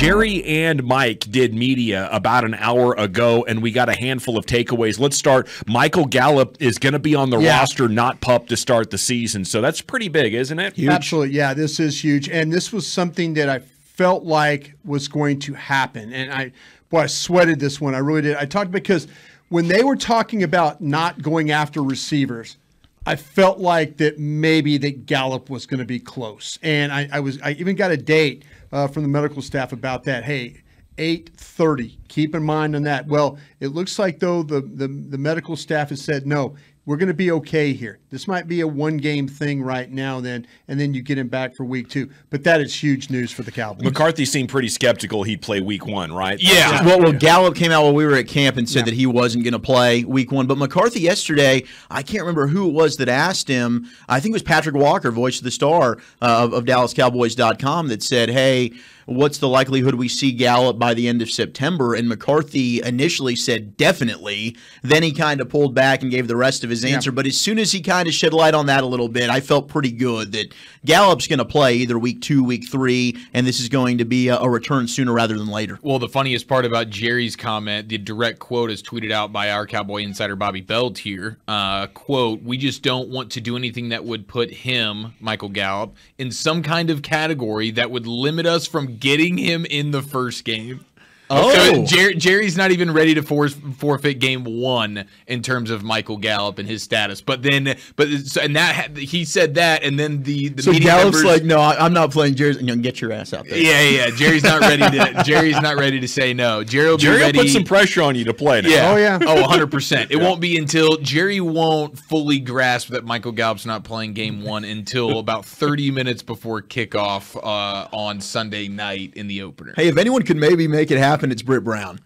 Jerry and Mike did media about an hour ago, and we got a handful of takeaways. Let's start. Michael Gallup is going to be on the roster, not PUP, to start the season. So that's pretty big, isn't it? Huge. Absolutely. Yeah, this is huge. And this was something that I felt like was going to happen. And I sweated this one. I really did. I talked because when they were talking about not going after receivers, I felt like that maybe that Gallup was going to be close. And I even got a date from the medical staff about that. Hey, 8:30. Keep in mind on that. Well, it looks like, though, the medical staff has said, no, we're going to be okay here. This might be a one-game thing right now, and then you get him back for week 2. But that is huge news for the Cowboys. McCarthy seemed pretty skeptical he'd play week 1, right? Yeah. Well, Gallup came out while we were at camp and said that he wasn't going to play week 1. But McCarthy yesterday, I can't remember who it was that asked him. I think it was Patrick Walker, voice of the star of DallasCowboys.com, that said, hey, what's the likelihood we see Gallup by the end of September? And McCarthy initially said definitely. Then he kind of pulled back and gave the rest of his answer. But as soon as he kind of shed light on that a little bit, I felt pretty good that Gallup's going to play either week 2, week 3, and this is going to be a return sooner rather than later. Well, the funniest part about Jerry's comment, the direct quote is tweeted out by our Cowboy insider Bobby Belt here. Quote, we just don't want to do anything that would put him, Michael Gallup, in some kind of category that would limit us from getting him in the first game. Oh, so Jerry's not even ready to forfeit game 1 in terms of Michael Gallup and his status. He said that, and then the so media Gallup's members, like, no, I'm not playing Jerry. Get your ass out there. Yeah. Jerry's not ready to. Jerry's not ready to say no. Jerry will put some pressure on you to play now. Yeah. Oh yeah. Oh, 100%. It won't be until Jerry won't fully grasp that Michael Gallup's not playing game 1 until about 30 minutes before kickoff on Sunday night in the opener. Hey, if anyone could maybe make it happen, it's Britt Brown.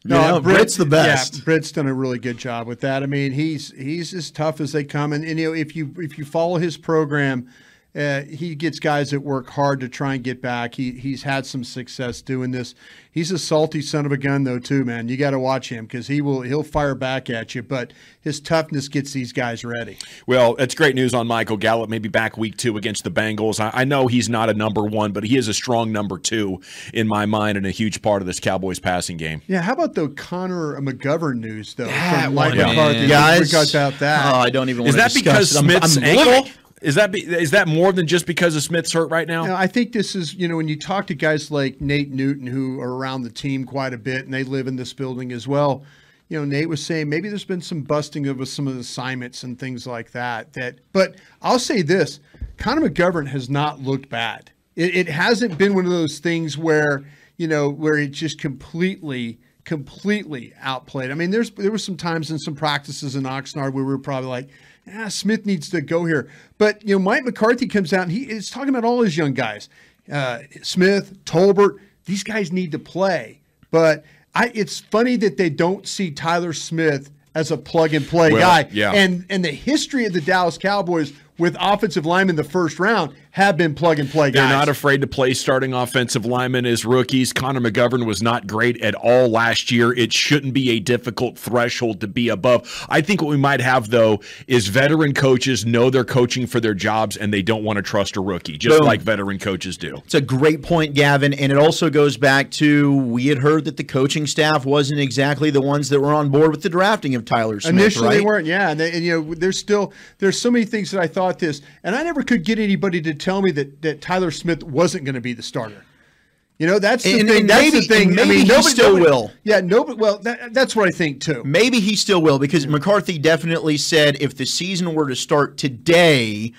Britt's the best. Yeah, Britt's done a really good job with that. I mean, he's as tough as they come, and if you follow his program, he gets guys that work hard to try and get back. He's had some success doing this. He's a salty son of a gun, though, too, man. You got to watch him because he'll fire back at you, but his toughness gets these guys ready. Well, it's great news on Michael Gallup, maybe back week 2 against the Bengals. I know he's not a number 1, but he is a strong number 2 in my mind and a huge part of this Cowboys passing game. Yeah, how about the Connor McGovern news, though, from Mike McCarthy? Guys, about that. Oh, I don't even want to discuss. Is that because Smith's I'm ankle? Is that more than just because of Smith's hurt right now? I think this is, when you talk to guys like Nate Newton, who are around the team quite a bit, and they live in this building as well, Nate was saying maybe there's been some busting of some of the assignments and things like that. But I'll say this, Connor McGovern has not looked bad. It hasn't been one of those things where it just completely outplayed. I mean, there were some times in some practices in Oxnard where we were probably like, Smith needs to go here. But, Mike McCarthy comes out and he is talking about all his young guys. Smith, Tolbert, these guys need to play. But it's funny that they don't see Tyler Smith as a plug-and-play guy. Yeah. And the history of the Dallas Cowboys with offensive linemen in the first round have been plug-and-play guys. They're not afraid to play starting offensive linemen as rookies. Connor McGovern was not great at all last year. It shouldn't be a difficult threshold to be above. I think what we might have, though, is veteran coaches know they're coaching for their jobs and they don't want to trust a rookie, just like veteran coaches do. It's a great point, Gavin, and it also goes back to we had heard that the coaching staff wasn't exactly the ones that were on board with the drafting of Tyler Smith. Initially, right? they weren't, yeah. And there's so many things that I thought this, and I never could get anybody to tell me that Tyler Smith wasn't going to be the starter. That's the thing. That's the thing. Maybe he still will. Yeah, well, that's what I think too. Maybe he still will because McCarthy definitely said if the season were to start today,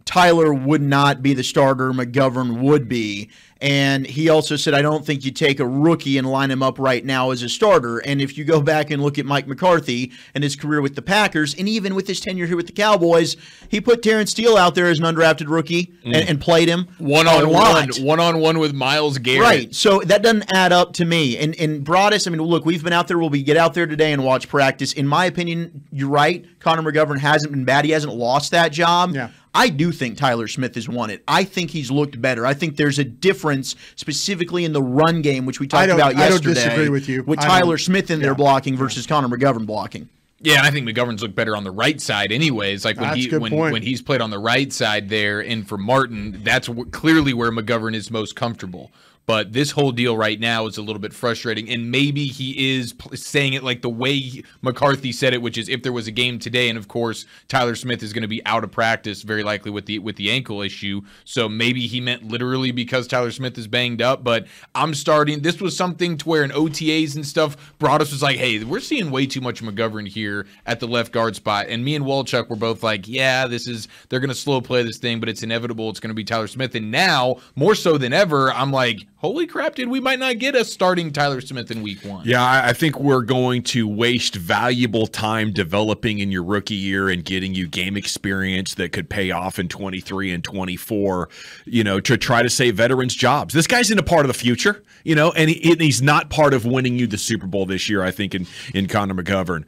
Tyler would not be the starter. McGovern would be. And he also said, I don't think you take a rookie and line him up right now as a starter. And if you go back and look at Mike McCarthy and his career with the Packers, and even with his tenure here with the Cowboys, he put Terrence Steele out there as an undrafted rookie and played him one-on-one with Myles Garrett. Right. So that doesn't add up to me. And Broadus, look, we've been out there. We'll get out there today and watch practice. In my opinion, you're right. Connor McGovern hasn't been bad. He hasn't lost that job. Yeah. I do think Tyler Smith has won it. I think he's looked better. I think there's a difference specifically in the run game, which we talked about yesterday. I don't disagree with you. With Tyler Smith in there blocking versus Connor McGovern blocking. Yeah, and I think McGovern's looked better on the right side anyways. Like when he's played on the right side there and for Martin, that's clearly where McGovern is most comfortable. But this whole deal right now is a little bit frustrating, and maybe he is saying it like the way McCarthy said it, which is if there was a game today, and of course Tyler Smith is going to be out of practice very likely with the ankle issue, so maybe he meant literally because Tyler Smith is banged up. But this was something to where in OTAs and stuff, Broadus was like, hey, we're seeing way too much McGovern here at the left guard spot, and me and Walchuk were both like, yeah, they're going to slow play this thing, but it's inevitable, it's going to be Tyler Smith. And now, more so than ever, I'm like, holy crap, dude, we might not get a starting Tyler Smith in week 1. Yeah, I think we're going to waste valuable time developing in your rookie year and getting you game experience that could pay off in 23 and 24, to try to save veterans' jobs. This guy's in a part of the future, and he's not part of winning you the Super Bowl this year, I think, in Connor McGovern.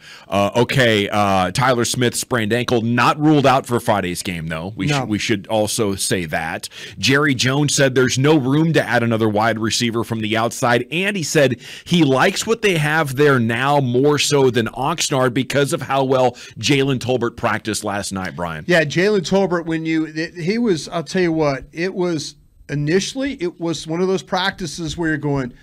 Tyler Smith sprained ankle, not ruled out for Friday's game, though. We should also say that. Jerry Jones said there's no room to add another wide receiver from the outside, and he said he likes what they have there now more so than Oxnard because of how well Jalen Tolbert practiced last night, Brian. Yeah, Jalen Tolbert, I'll tell you what, it was one of those practices where you're going,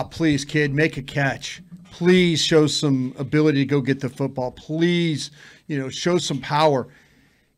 please, kid, make a catch. Please show some ability to go get the football. Please, show some power.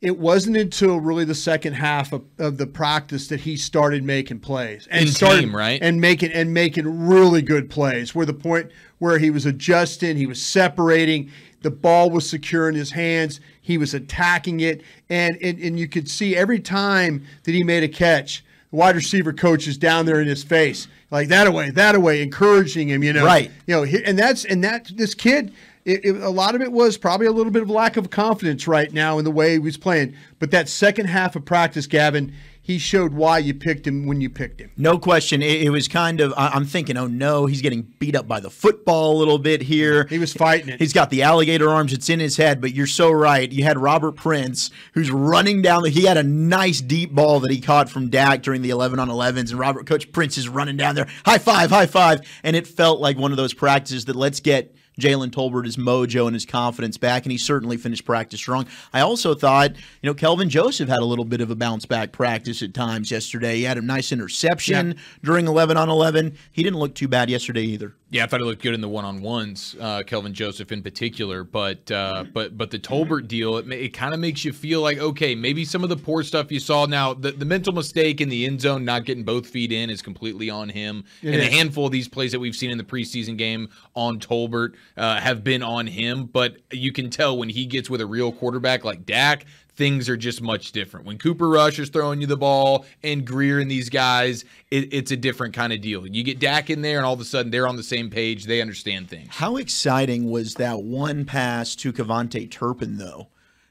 It wasn't until really the second half of the practice that he started making plays and making really good plays. Where the point where he was adjusting, he was separating, the ball was secure in his hands, he was attacking it, and you could see every time that he made a catch, the wide receiver coach is down there in his face, like that away, encouraging him. Right. This kid. A lot of it was probably a little bit of lack of confidence right now in the way he was playing. But that second half of practice, Gavin, he showed why you picked him when you picked him. No question. It was kind of, I'm thinking, oh no, he's getting beat up by the football a little bit here. He was fighting it. He's got the alligator arms. It's in his head. But you're so right. You had Robert Prince, who's running down he had a nice deep ball that he caught from Dak during the 11-on-11s. And Coach Prince is running down there. High five. And it felt like one of those practices that let's get Jalen Tolbert his mojo and his confidence back, and he certainly finished practice strong. I also thought, Kelvin Joseph had a little bit of a bounce-back practice at times yesterday. He had a nice interception during 11-on-11. He didn't look too bad yesterday either. Yeah, I thought he looked good in the one-on-ones, Kelvin Joseph in particular. But the Tolbert deal, it kind of makes you feel like, okay, maybe some of the poor stuff you saw. Now, the mental mistake in the end zone, not getting both feet in, is completely on him. And a handful of these plays that we've seen in the preseason game on Tolbert have been on him. But you can tell when he gets with a real quarterback like Dak, things are just much different. When Cooper Rush is throwing you the ball and Greer and these guys, it's a different kind of deal. You get Dak in there and all of a sudden they're on the same page. They understand things. How exciting was that one pass to Kevontae Turpin, though?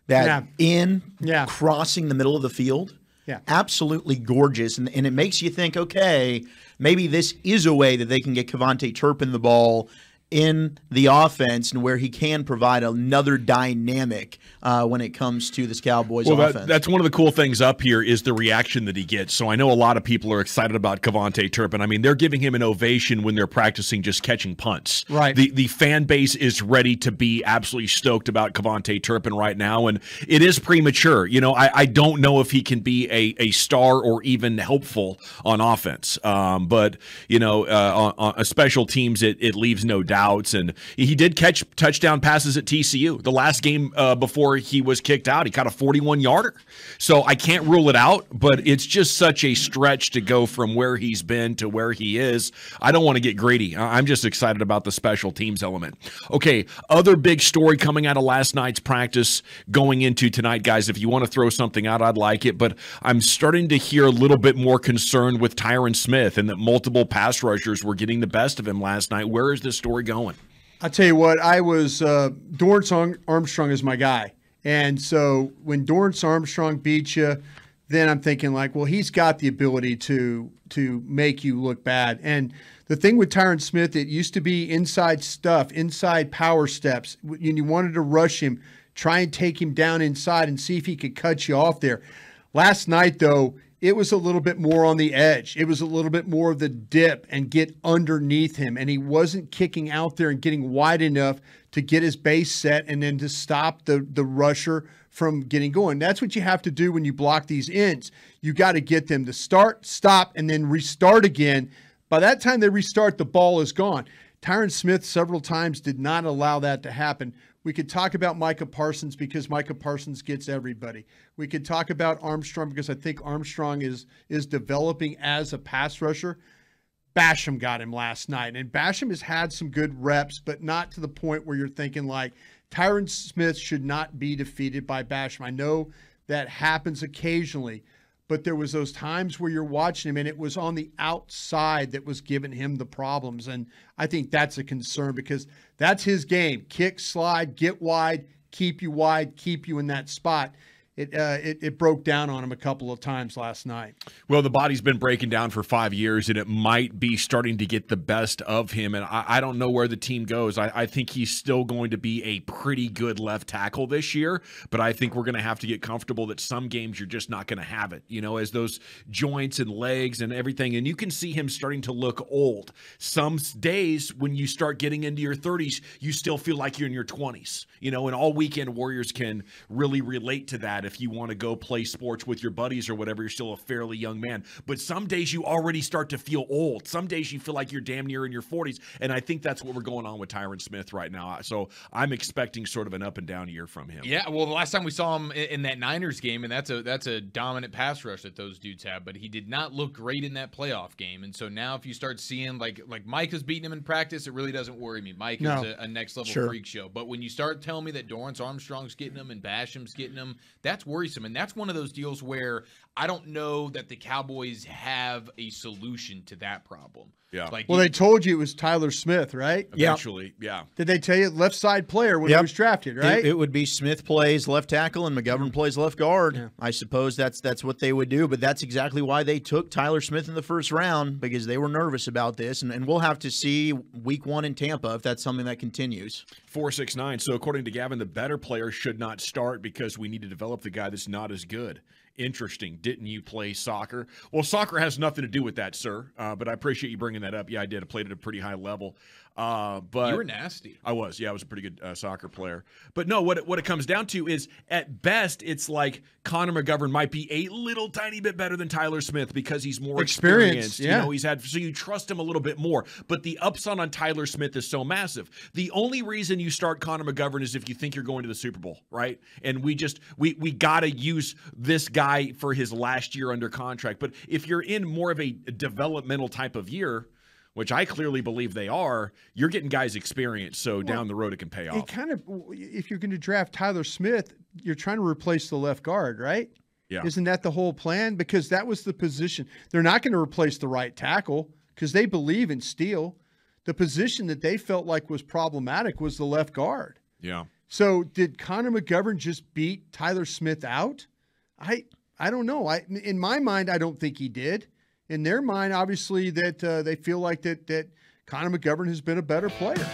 Crossing the middle of the field? Yeah. Absolutely gorgeous. And it makes you think, okay, maybe this is a way that they can get Kevontae Turpin the ball in the offense and where he can provide another dynamic when it comes to this Cowboys offense. That's one of the cool things up here is the reaction that he gets. So I know a lot of people are excited about Kevontae Turpin. I mean, they're giving him an ovation when they're practicing just catching punts. Right. The fan base is ready to be absolutely stoked about Kevontae Turpin right now, and it is premature. I don't know if he can be a star or even helpful on offense. But on special teams, it leaves no doubt. And he did catch touchdown passes at TCU. The last game before he was kicked out, he caught a 41-yarder. So I can't rule it out, but it's just such a stretch to go from where he's been to where he is. I don't want to get greedy. I'm just excited about the special teams element. Okay, other big story coming out of last night's practice going into tonight, guys. If you want to throw something out, I'd like it. But I'm starting to hear a little bit more concern with Tyron Smith and that multiple pass rushers were getting the best of him last night. Where is this story going? I'll tell you what, I was Dorrance Armstrong is my guy. And so when Dorrance Armstrong beats you, then I'm thinking like, well, he's got the ability to make you look bad. And the thing with Tyron Smith, it used to be inside stuff, inside power steps. When you wanted to rush him, try and take him down inside and see if he could cut you off there. Last night, though, it was a little bit more on the edge. It was a little bit more of the dip and get underneath him. And he wasn't kicking out there and getting wide enough to get his base set and then to stop the rusher from getting going. That's what you have to do when you block these ends. You got to get them to start, stop, and then restart again. By that time they restart, the ball is gone. Tyron Smith several times did not allow that to happen. We could talk about Micah Parsons because Micah Parsons gets everybody. We could talk about Armstrong because I think Armstrong is developing as a pass rusher. Basham got him last night, and Basham has had some good reps, but not to the point where you're thinking like Tyron Smith should not be defeated by Basham. I know that happens occasionally, but there was those times where you're watching him and it was on the outside that was giving him the problems. And I think that's a concern because that's his game. Kick, slide, get wide, keep you in that spot. It broke down on him a couple of times last night. Well, the body's been breaking down for 5 years, and it might be starting to get the best of him. And I don't know where the team goes. I think he's still going to be a pretty good left tackle this year, but I think we're going to have to get comfortable that some games you're just not going to have it, as those joints and legs and everything. And you can see him starting to look old. Some days when you start getting into your 30s, you still feel like you're in your 20s, and all weekend warriors can really relate to that. If you want to go play sports with your buddies or whatever, you're still a fairly young man. But some days you already start to feel old. Some days you feel like you're damn near in your 40s. And I think that's what we're going on with Tyron Smith right now. So I'm expecting sort of an up and down year from him. Yeah, well, the last time we saw him in that Niners game, and that's a dominant pass rush that those dudes have, but he did not look great in that playoff game. And so now if you start seeing like Mike is beating him in practice, it really doesn't worry me. Mike is a next level freak show. But when you start telling me that Dorrance Armstrong's getting him and Basham's getting him, that's worrisome. And that's one of those deals where I don't know that the Cowboys have a solution to that problem. Yeah. They told you it was Tyler Smith, right? Eventually, yeah. Did they tell you left side player when he was drafted, right? It would be Smith plays left tackle and McGovern plays left guard. Yeah. I suppose that's what they would do, but that's exactly why they took Tyler Smith in the first round, because they were nervous about this, and we'll have to see week 1 in Tampa if that's something that continues. 469. So according to Gavin, the better player should not start because we need to develop the guy that's not as good. Interesting. Didn't you play soccer? Well, soccer has nothing to do with that, sir. But I appreciate you bringing that up. Yeah, I did. I played at a pretty high level. But you were nasty. I was. Yeah, I was a pretty good soccer player. But no, what it comes down to is at best, it's like Connor McGovern might be a little tiny bit better than Tyler Smith because he's more experienced. Yeah. He's had, so you trust him a little bit more. But the upside on Tyler Smith is so massive. The only reason you start Connor McGovern is if you think you're going to the Super Bowl, right? And we got to use this guy for his last year under contract. But if you're in more of a developmental type of year, which I clearly believe they are, you're getting guys experience, so down the road it can pay off. It kind of, if you're going to draft Tyler Smith, you're trying to replace the left guard, right? Yeah. Isn't that the whole plan? Because that was the position. They're not going to replace the right tackle because they believe in Steele. The position that they felt like was problematic was the left guard. Yeah. So did Connor McGovern just beat Tyler Smith out? I don't know. In my mind, I don't think he did. In their mind, obviously, that they feel like that Connor McGovern has been a better player.